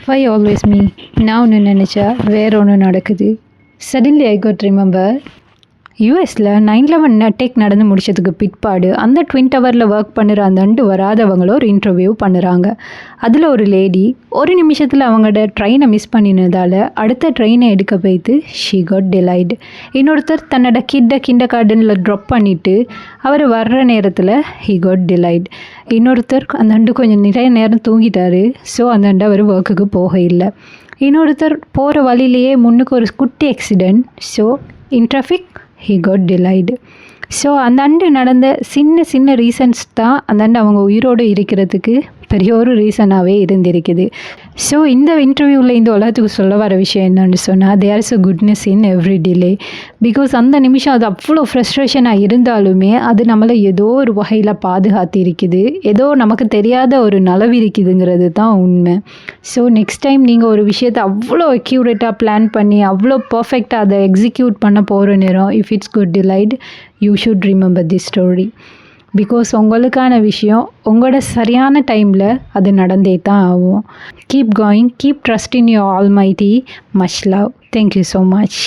Why always me? நான் ஒன்று நினச்சா வேற ஒன்று நடக்குது. Suddenly I got remember யூஎஸில் 9/11 அட்டேக் நடந்து முடிச்சதுக்கு பிற்பாடு அந்த ட்வின் டவரில் ஒர்க் பண்ணுற அந்த 2 வராதவங்களும் ஒரு இன்டர்வியூ பண்ணுறாங்க. அதில் ஒரு லேடி ஒரு நிமிஷத்தில் அவங்களோட ட்ரெயினை மிஸ் பண்ணினதால் அடுத்த ட்ரெயினை எடுக்க போய்த்து ஷீ காட் டிலைடு. இன்னொருத்தர் தன்னோட கிண்டர் கார்டனில் ட்ராப் பண்ணிவிட்டு அவர் வர்ற நேரத்தில் ஹீ காட் டிலைட். இன்னொருத்தர் அந்த கொஞ்சம் நிறைய நேரம் தூங்கிட்டார். ஸோ அந்த அவர் ஒர்க்குக்கு போக இல்லை. இன்னொருத்தர் போகிற வழியிலேயே முன்னுக்கு ஒரு குட்டி accident. So in traffic he got delayed. So அந்த நடந்த சின்ன ரீசன்ஸ் தான் அந்த அவங்க உயிரோடு இருக்கிறதுக்கு பெரிய ஒரு ரீசனாகவே இருந்திருக்குது. ஸோ இந்த இன்டர்வியூவில் இந்த உலகத்துக்கு சொல்ல வர விஷயம் என்னன்னு சொன்னால் there is a goodness in every delay. Because அந்த நிமிஷம் அது அவ்வளோ ஃப்ரஸ்ட்ரேஷனாக இருந்தாலுமே அது நம்மளை ஏதோ ஒரு வகையில் பாதுகாத்து இருக்குது, ஏதோ நமக்கு தெரியாத ஒரு நலவு இருக்குதுங்கிறது தான் உண்மை. ஸோ நெக்ஸ்ட் டைம் நீங்கள் ஒரு விஷயத்தை அவ்வளோ அக்யூரேட்டாக பிளான் பண்ணி அவ்வளோ பர்ஃபெக்டாக அதை எக்ஸிக்யூட் பண்ண போகிற நேரம் if it's good delight you should remember the story. Because உங்களுக்கான விஷயம் உங்களோட சரியான டைமில் அது நடந்தே தான் ஆகும். Keep going, keep trust in your almighty. Much love. Thank you so much.